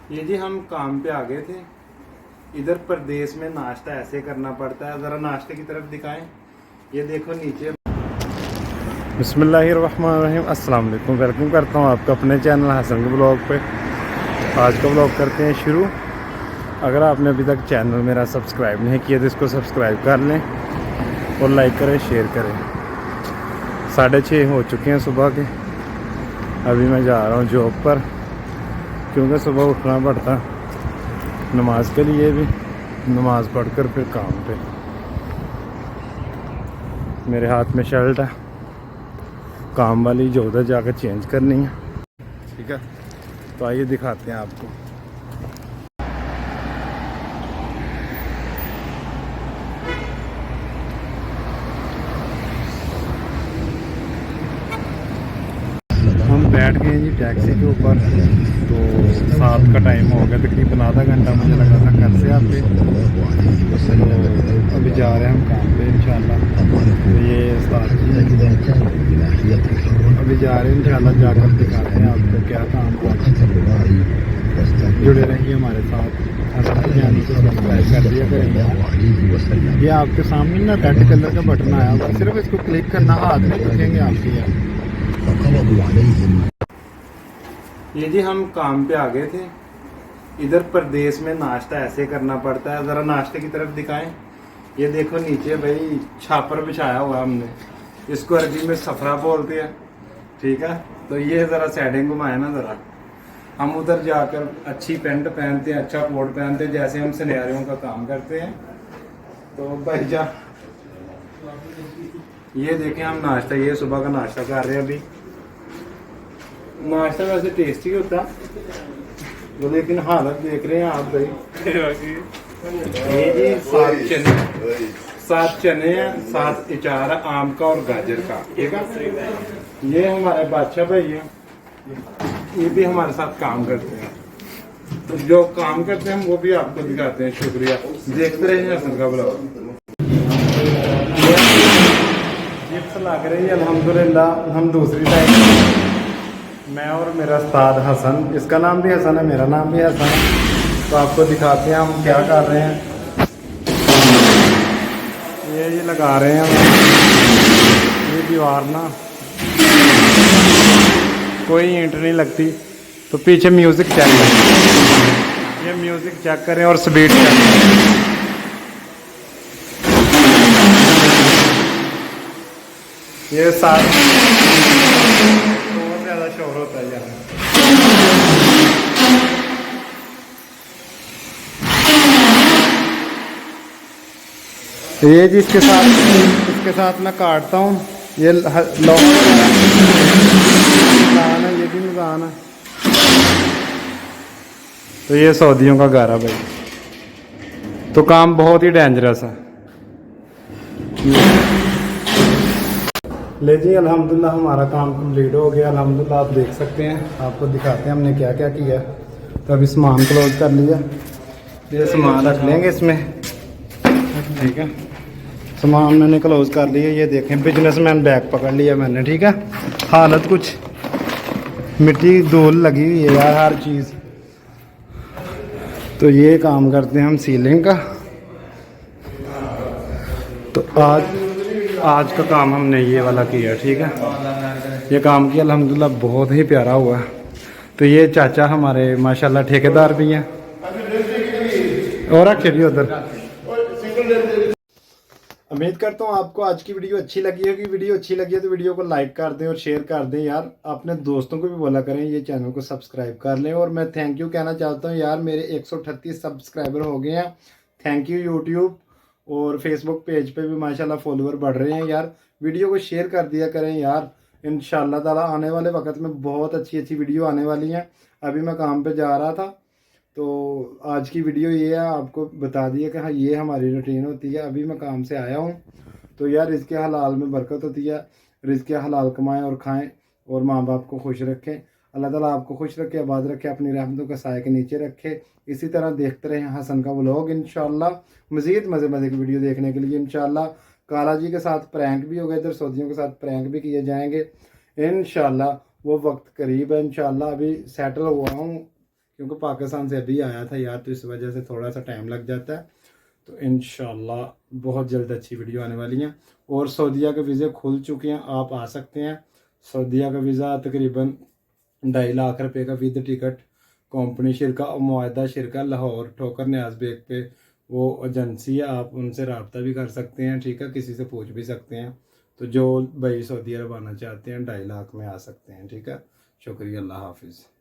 ये जी हम काम पे आ गए थे। इधर प्रदेश में नाश्ता ऐसे करना पड़ता है। ज़रा नाश्ते की तरफ दिखाएं। ये देखो नीचे। बिस्मिल्लाहिर्रहमानिर्रहीम, अस्सलाम वालेकुम। वेलकम करता हूँ आपका अपने चैनल हसन के ब्लॉग पे। आज का ब्लॉग करते हैं शुरू। अगर आपने अभी तक चैनल मेरा सब्सक्राइब नहीं किया तो इसको सब्सक्राइब कर लें और लाइक करें, शेयर करें। 6:30 हो चुके हैं सुबह के। अभी मैं जा रहा हूँ जॉब पर, क्योंकि सुबह उठना पड़ता नमाज के लिए भी। नमाज पढ़कर फिर काम पे। मेरे हाथ में शर्ट है काम वाली, जो उधर जाकर चेंज करनी है। ठीक है, तो आइए दिखाते हैं आपको। हम बैठ गए हैं जी टैक्सी के ऊपर। तो 7 का टाइम हो गया, तकरीबन आधा घंटा मुझे लगा था घर से आके। तो अभी जा रहे हैं हम काम पे इंशाल्लाह। तो ये उस्ताद जी अभी जा रहे हैं इंशाल्लाह, जाकर दिखाते हैं आपको क्या काम हुआ। जुड़े रहिए हमारे साथ। चैनल को सब्सक्राइब कर दिया करेंगे। ये आपके सामने ना रेड कलर का बटन आया हुआ, सिर्फ इसको क्लिक करना, हाथ नहीं दुखेंगे आपके। ये जी हम काम पे आ गए थे। इधर प्रदेश में नाश्ता ऐसे करना पड़ता है। ज़रा नाश्ते की तरफ दिखाएं। ये देखो नीचे भाई छापर बिछाया हुआ हमने। इसको अरबी में सफरा बोलते हैं। ठीक है, तो ये ज़रा साइडें घुमाए ना ज़रा। हम उधर जाकर अच्छी पैंट पहनते हैं, अच्छा कोट पहनते हैं, जैसे हम सिनेरियों का काम करते हैं। तो भाईजान ये देखें, हम नाश्ता, ये सुबह का नाश्ता कर रहे हैं अभी। नाश्ता वैसे टेस्टी होता, तो लेकिन हालत देख रहे हैं आप भाई। ये जी 7 चने हैं, 7 अचार है आम का और गाजर का। ठीक है, ये हमारे बादशाह भाई हैं, ये भी हमारे साथ काम करते हैं। तो जो काम करते हैं हम वो भी आपको दिखाते हैं। शुक्रिया, देखते रहिए हसन का ब्लॉग। चिप्स लग रही है अल्हम्दुलिल्लाह। हम दूसरी साइड, मैं और मेरा उस्ताद हसन, इसका नाम भी हसन है, मेरा नाम भी हसन है। तो आपको दिखाते हैं हम क्या कर रहे हैं। ये लगा रहे हैं ये दीवार ना, कोई ईंट नहीं लगती। तो पीछे म्यूज़िक चेक करें, ये म्यूज़िक चेक करें और स्पीड चेक करें। ये साथ बहुत ज़्यादा शोर होता है यार। ये जी इसके साथ मैं काटता हूँ। ये लॉक है, ये भी निशान है। तो ये सऊदियों का घर है भाई। तो काम बहुत ही डेंजरस है। ले जी अल्हम्दुलिल्लाह हमारा काम कंप्लीट हो गया अल्हम्दुलिल्लाह। आप देख सकते हैं, आपको दिखाते हैं हमने क्या क्या किया। तो अभी सामान क्लोज कर लिया, ये सामान रख लेंगे इसमें। ठीक है, सामान मैंने क्लोज कर लिया। ये देखें बिजनेसमैन बैग पकड़ लिया मैंने। ठीक है, हालत कुछ मिट्टी धूल लगी हुई है यार हर चीज़। तो ये काम करते हैं हम सीलिंग का। तो आज का काम हमने ये वाला किया। ठीक है, ये काम किया अल्हम्दुलिल्लाह, बहुत ही प्यारा हुआ। तो ये चाचा हमारे माशाल्लाह ठेकेदार भी हैं। और रखिए उधर। उम्मीद करता हूँ आपको आज की वीडियो अच्छी लगी होगी। वीडियो अच्छी लगी है तो वीडियो को लाइक कर दें और शेयर कर दें यार। अपने दोस्तों को भी बोला करें ये चैनल को सब्सक्राइब कर लें। और मैं थैंक यू कहना चाहता हूँ यार, मेरे 138 सब्सक्राइबर हो गए हैं। थैंक यू यूट्यूब और फेसबुक पेज पे भी माशाल्लाह फॉलोअर बढ़ रहे हैं यार। वीडियो को शेयर कर दिया करें यार। इंशाल्लाह ताला आने वाले वक्त में बहुत अच्छी अच्छी वीडियो आने वाली हैं। अभी मैं काम पे जा रहा था, तो आज की वीडियो ये है, आपको बता दिया कि हाँ ये हमारी रूटीन होती है। अभी मैं काम से आया हूँ। तो यार रिज़्क़ हलाल में बरकत होती है। रिज़्क़ हलाल कमाएं और खाएं और माँ बाप को खुश रखें। अल्लाह ताला आपको खुश रखे, आबाद रखे, अपनी रहमतों के साए के नीचे रखे। इसी तरह देखते रहें हसन का व्लॉग इंशाल्लाह। मज़ीद मज़े मज़े की वीडियो देखने के लिए इंशाल्लाह। काला जी के साथ प्रैंक भी हो गए, इधर सऊदियों के साथ प्रैंक भी किए जाएंगे इंशाल्लाह। वो वक्त करीब है इंशाल्लाह। अभी सेटल हुआ हूँ क्योंकि पाकिस्तान से अभी आया था यार, तो इस वजह से थोड़ा सा टाइम लग जाता है। तो इंशाल्लाह बहुत जल्द अच्छी वीडियो आने वाली हैं। और सऊदीया के वीज़े खुल चुके हैं, आप आ सकते हैं। सऊदीया का वीज़ा तकरीबन 2.5 लाख रुपए का विद टिकट, कंपनी शिरका और मुआहदा शिरका लाहौर ठोकर न्याज बेग पे वो एजेंसी है, आप उनसे रब्ता भी कर सकते हैं, ठीक है, किसी से पूछ भी सकते हैं। तो जो भाई सऊदी अरब आना चाहते हैं 2.5 लाख में आ सकते हैं, ठीक है। शुक्रिया, अल्लाह हाफिज़।